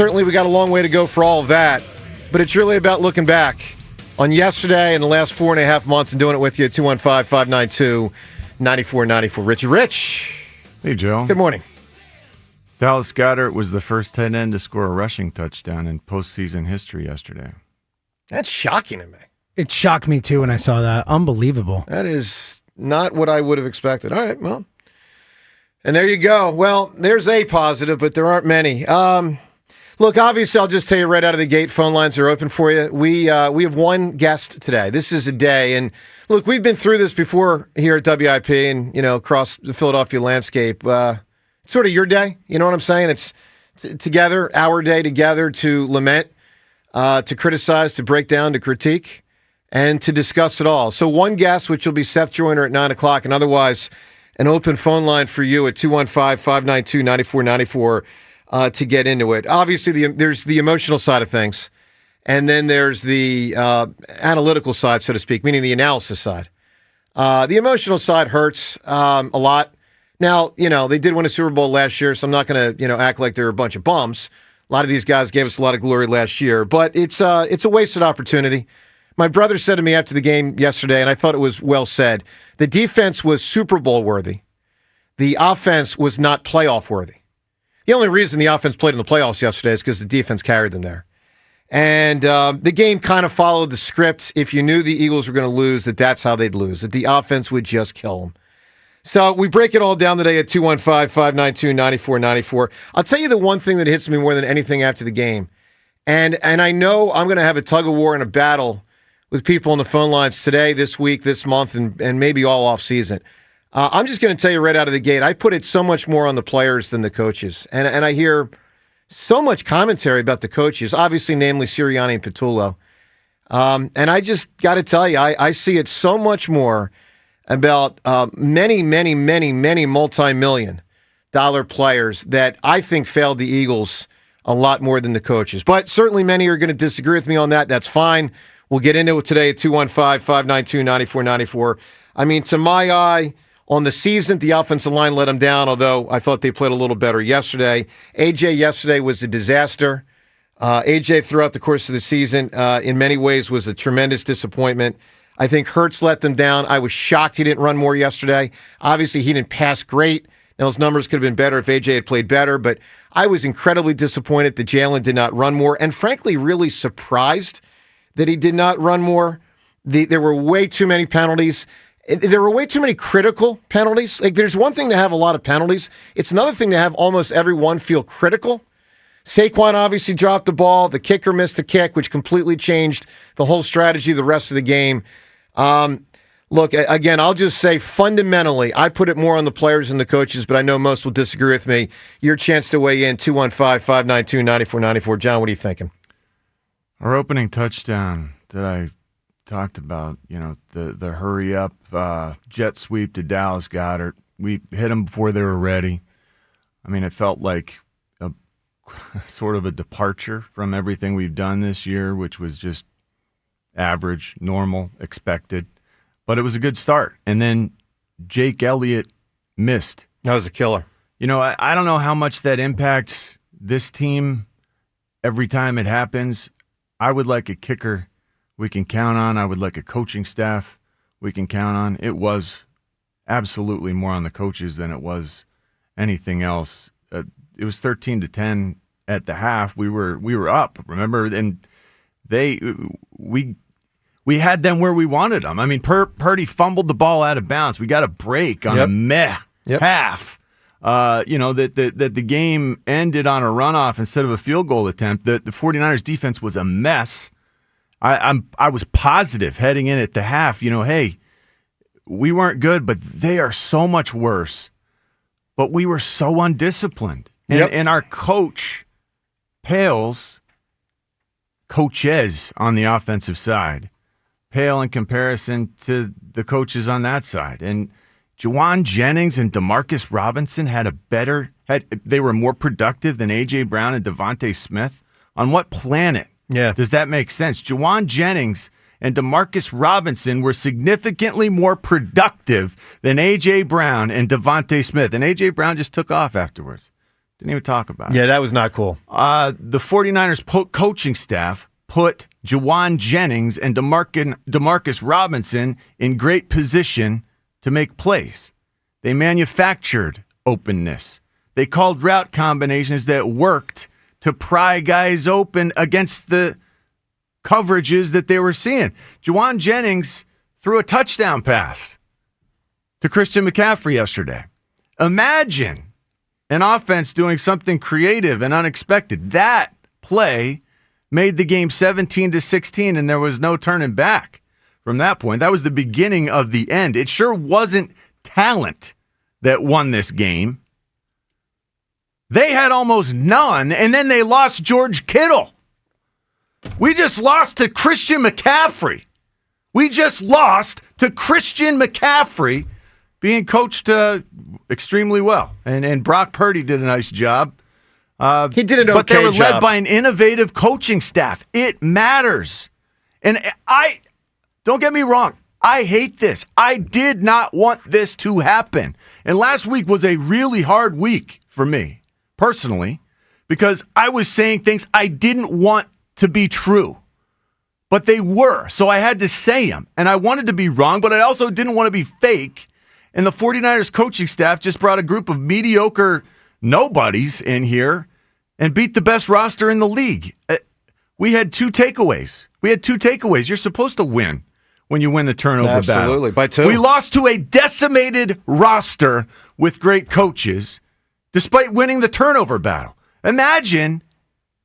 certainly we got a long way to go for all of that, but it's really about looking back on yesterday and the last 4.5 months and doing it with you at 215-592-9494. Richie Rich. Hey, Joe. Good morning. Dallas Goedert was the first tight end to score a rushing touchdown in postseason history yesterday. That's shocking to me. It shocked me, too, when I saw that. Unbelievable. That is not what I would have expected. All right, well, and there you go. Well, there's a positive, but there aren't many. Look, obviously, I'll just tell you right out of the gate, phone lines are open for you. We have one guest today. This is a day, and look, we've been through this before here at WIP and, across the Philadelphia landscape. Sort of your day, you know what I'm saying? It's together, our day together to lament, to criticize, to break down, to critique, and to discuss it all. So one guest, which will be Seth Joyner at 9 o'clock, and otherwise an open phone line for you at 215-592-9494 to get into it. Obviously, there's the emotional side of things, and then there's the analytical side, so to speak, meaning the analysis side. The emotional side hurts a lot. Now, they did win a Super Bowl last year, so I'm not going to, act like they're a bunch of bums. A lot of these guys gave us a lot of glory last year, but it's a wasted opportunity. My brother said to me after the game yesterday, and I thought it was well said, the defense was Super Bowl worthy. The offense was not playoff worthy. The only reason the offense played in the playoffs yesterday is because the defense carried them there. And the game kind of followed the script. If you knew the Eagles were going to lose, that's how they'd lose, that the offense would just kill them. So we break it all down today at 215-592-9494. I'll tell you the one thing that hits me more than anything after the game, and I know I'm going to have a tug of war and a battle with people on the phone lines today, this week, this month, and maybe all off season. I'm just going to tell you right out of the gate, I put it so much more on the players than the coaches. And I hear so much commentary about the coaches, obviously, namely Sirianni and Patullo. And I just got to tell you, I see it so much more about many multi-million-dollar players that I think failed the Eagles a lot more than the coaches. But certainly many are going to disagree with me on that. That's fine. We'll get into it today at 215-592-9494. I mean, to my eye, on the season, the offensive line let them down, although I thought they played a little better yesterday. A.J. yesterday was a disaster. A.J. throughout the course of the season, in many ways, was a tremendous disappointment. I think Hurts let them down. I was shocked he didn't run more yesterday. Obviously, he didn't pass great. Now, his numbers could have been better if A.J. had played better, but I was incredibly disappointed that Jalen did not run more, and frankly, really surprised that he did not run more. There were way too many penalties. There were way too many critical penalties. Like, there's one thing to have a lot of penalties. It's another thing to have almost everyone feel critical. Saquon obviously dropped the ball. The kicker missed a kick, which completely changed the whole strategy of the rest of the game. Look, again, I'll just say fundamentally, I put it more on the players than the coaches, but I know most will disagree with me. Your chance to weigh in, 215-592-9494. John, what are you thinking? Our opening touchdown that I talked about, the hurry-up jet sweep to Dallas Goedert. We hit them before they were ready. I mean, it felt like a sort of a departure from everything we've done this year, which was just average, normal, expected. But it was a good start. And then Jake Elliott missed. That was a killer. I don't know how much that impacts this team every time it happens. I would like a kicker we can count on. I would like a coaching staff we can count on. It was absolutely more on the coaches than it was anything else. It was 13-10 at the half. We were up, remember? And we had them where we wanted them. I mean, Purdy fumbled the ball out of bounds. We got a break on a meh half. That the game ended on a runoff instead of a field goal attempt. The 49ers defense was a mess. I was positive heading in at the half, hey, we weren't good, but they are so much worse. But we were so undisciplined. And our coach pales, coaches on the offensive side, pale in comparison to the coaches on that side. And Juwan Jennings and Demarcus Robinson they were more productive than A.J. Brown and Devontae Smith. On what planet does that make sense? Juwan Jennings and Demarcus Robinson were significantly more productive than A.J. Brown and Devontae Smith. And A.J. Brown just took off afterwards. Didn't even talk about it. Yeah, that was not cool. The 49ers coaching staff put Juwan Jennings and DeMarcus Robinson in great position to make plays. They manufactured openness. They called route combinations that worked to pry guys open against the coverages that they were seeing. Juwan Jennings threw a touchdown pass to Christian McCaffrey yesterday. Imagine an offense doing something creative and unexpected. That play made the game 17-16, and there was no turning back from that point. That was the beginning of the end. It sure wasn't talent that won this game. They had almost none, and then they lost George Kittle. We just lost to Christian McCaffrey. Being coached extremely well. And Brock Purdy did a nice job. He did an okay job. But they were led by an innovative coaching staff. It matters. And don't get me wrong, I hate this. I did not want this to happen. And last week was a really hard week for me, personally, because I was saying things I didn't want to be true. But they were, so I had to say them. And I wanted to be wrong, but I also didn't want to be fake. And the 49ers coaching staff just brought a group of mediocre nobodies in here and beat the best roster in the league. We had two takeaways. You're supposed to win when you win the turnover battle. Absolutely, by two. We lost to a decimated roster with great coaches despite winning the turnover battle. Imagine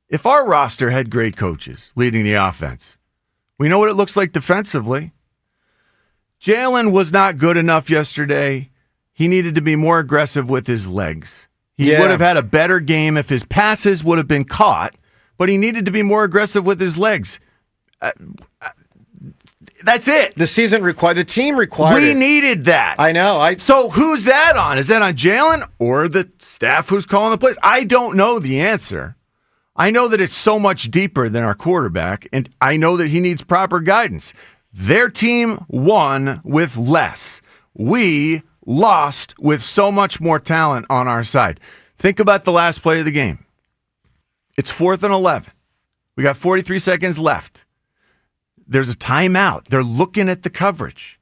if our roster had great coaches leading the offense. We know what it looks like defensively. Jalen was not good enough yesterday. He needed to be more aggressive with his legs. He would have had a better game if his passes would have been caught, but he needed to be more aggressive with his legs. That's it. The team required We it. needed that. I know. So who's that on? Is that on Jalen or the staff who's calling the plays? I don't know the answer. I know that it's so much deeper than our quarterback, and I know that he needs proper guidance. Their team won with less. We lost with so much more talent on our side. Think about the last play of the game. It's 4th and 11. We got 43 seconds left. There's a timeout. They're looking at the coverage.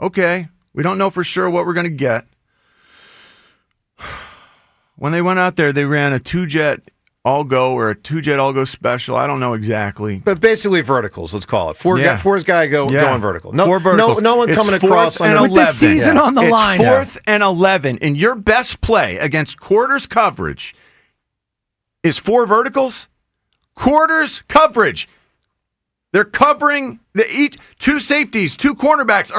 Okay, we don't know for sure what we're going to get. When they went out there, they ran a two-jet all-go or a two-jet all-go special. I don't know exactly. But basically verticals, let's call it. Four guy going vertical. Four verticals. No one coming across. With the season on the line. It's 4th and 11. And your best play against quarters coverage is 4 verticals. Quarters coverage. They're covering two safeties, 2 cornerbacks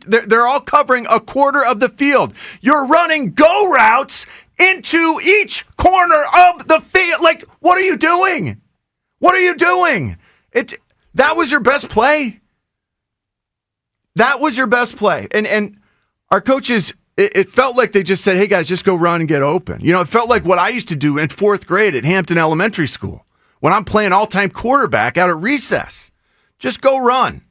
they're all covering a quarter of the field. You're running go routes into each corner of the field. Like, what are you doing? That was your best play. And our coaches, it felt like they just said, hey guys, just go run and get open. You know, it felt like what I used to do in 4th grade at Hampton Elementary School when I'm playing all-time quarterback out at recess. Just go run.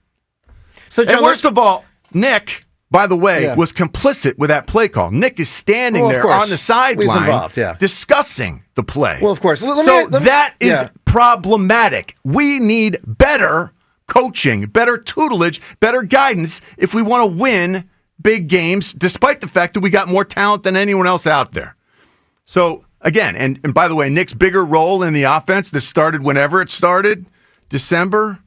So, John, and worst of all, Nick, by the way, was complicit with that play call. Nick is standing there on the sideline discussing the play. Well, of course. That is problematic. We need better coaching, better tutelage, better guidance if we want to win big games, despite the fact that we got more talent than anyone else out there. So, again, and by the way, Nick's bigger role in the offense, this started whenever it started, December.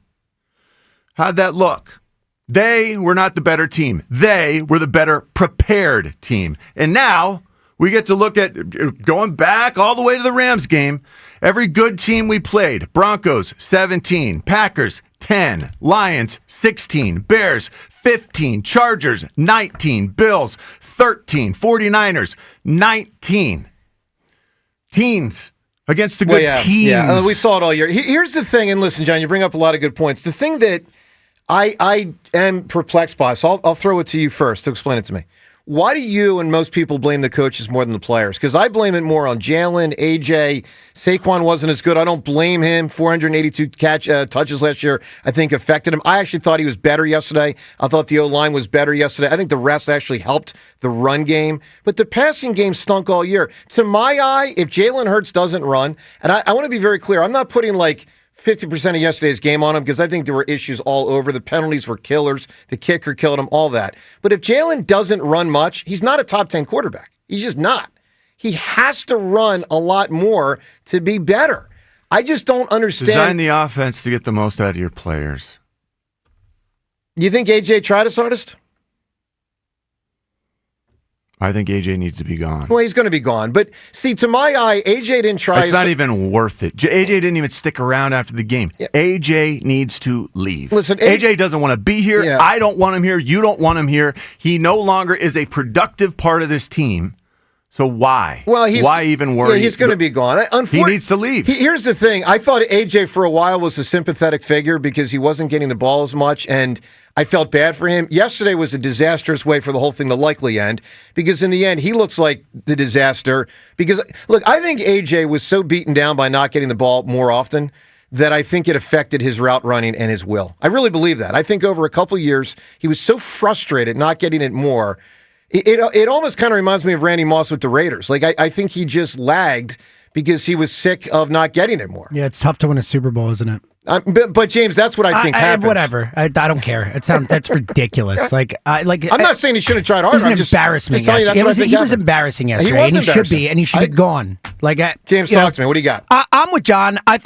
How'd that look? They were not the better team. They were the better prepared team. And now we get to look at, going back all the way to the Rams game, every good team we played. Broncos, 17. Packers, 10. Lions, 16. Bears, 15. Chargers, 19. Bills, 13. 49ers, 19. Teens against the good teams. Yeah, we saw it all year. Here's the thing, and listen, John, you bring up a lot of good points. The thing that I am perplexed by, so I'll throw it to you first to explain it to me. why do you and most people blame the coaches more than the players? Because I blame it more on Jalen, AJ. Saquon wasn't as good. I don't blame him. 482 touches last year, I think, affected him. I actually thought he was better yesterday. I thought the O-line was better yesterday. I think the rest actually helped the run game. But the passing game stunk all year. To my eye, if Jalen Hurts doesn't run, and I want to be very clear, I'm not putting 50% of yesterday's game on him because I think there were issues all over. The penalties were killers. The kicker killed him, all that. But if Jalen doesn't run much, he's not a top 10 quarterback. He's just not. He has to run a lot more to be better. I just don't understand. Design the offense to get the most out of your players. You think AJ tried his hardest? I think AJ needs to be gone. Well, he's going to be gone. But see, to my eye, AJ didn't try. It's not even worth it. AJ didn't even stick around after the game. Yeah. AJ needs to leave. Listen, AJ doesn't want to be here. Yeah. I don't want him here. You don't want him here. He no longer is a productive part of this team. So why? Well, why even worry? Yeah, he's going to be gone. He needs to leave. Here's the thing. I thought AJ for a while was a sympathetic figure because he wasn't getting the ball as much, and I felt bad for him. Yesterday was a disastrous way for the whole thing to likely end because in the end, he looks like the disaster. Because, look, I think AJ was so beaten down by not getting the ball more often that I think it affected his route running and his will. I really believe that. I think over a couple years, he was so frustrated not getting it more. It almost kind of reminds me of Randy Moss with the Raiders. I think he just lagged because he was sick of not getting it more. Yeah, it's tough to win a Super Bowl, isn't it? But James, that's what I think happens. Whatever. I don't care. That's ridiculous. I'm not saying he should have tried harder. It was an embarrassment. He was embarrassing yesterday, and he should be, and he should be gone. James, talk to me. What do you got? I'm with John. I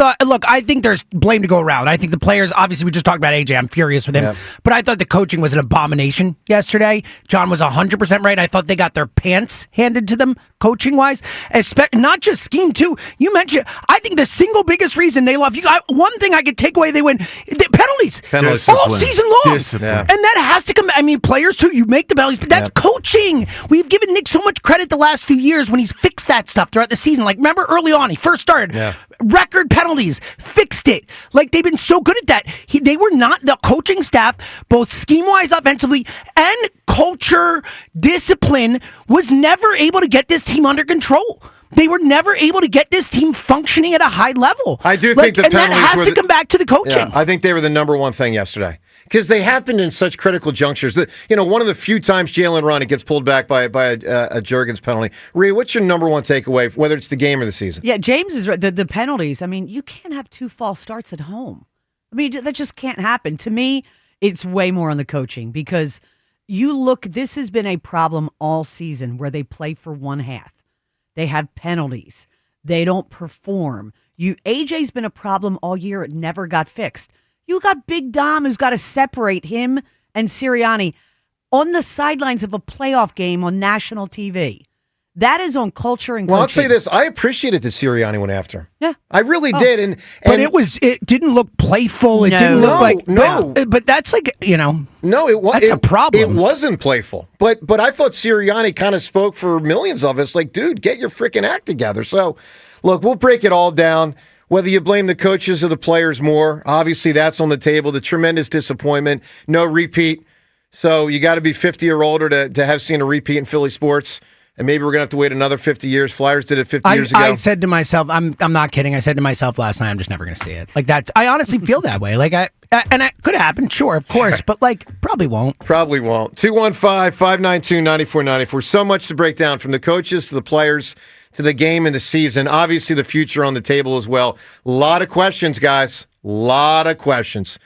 think there's blame to go around. I think the players, obviously, we just talked about AJ. I'm furious with him, but I thought the coaching was an abomination yesterday. John was 100% right. I thought they got their pants handed to them coaching wise, not just scheme too. You mentioned. I think the single biggest reason they lost. One thing I could take away, they win the penalties all season long, and that has to come. I mean, players too. You make the penalties, but that's coaching. We've given Nick so much credit the last few years when he's fixed that stuff throughout the season. Remember early on, he first started record penalties, fixed it. They've been so good at that. They were not the coaching staff, both scheme wise, offensively, and culture, discipline, was never able to get this team under control. They were never able to get this team functioning at a high level. I do think the penalties and that has to come back to the coaching. Yeah, I think they were the number one thing yesterday because they happened in such critical junctures. One of the few times Jalen run, it gets pulled back by a Jurgens penalty. Rhea, what's your number one takeaway, whether it's the game or the season? Yeah, James is right. The penalties. I mean, you can't have 2 false starts at home. I mean, that just can't happen. To me, it's way more on the coaching because you look. This has been a problem all season where they play for one half. They have penalties. They don't perform. AJ's been a problem all year. It never got fixed. You got Big Dom who's got to separate him and Sirianni on the sidelines of a playoff game on national TV. That is on culture and coaching. Well, I'll say this. I appreciated that Sirianni went after him. Yeah. I really did. But it didn't look playful. It didn't look like... No. But that's No, it was. That's a problem. It wasn't playful. But I thought Sirianni kind of spoke for millions of us. Dude, get your freaking act together. So, look, we'll break it all down. Whether you blame the coaches or the players more, obviously that's on the table. The tremendous disappointment. No repeat. So you got to be 50 or older to have seen a repeat in Philly sports. And maybe we're going to have to wait another 50 years. Flyers did it 50 years ago. I said to myself, I'm not kidding. I said to myself last night, I'm just never going to see it. I honestly feel that way. And it could happen, sure, of course, but probably won't. Probably won't. 215-592-9494. So much to break down from the coaches to the players to the game and the season. Obviously, the future on the table as well. A lot of questions, guys. A lot of questions.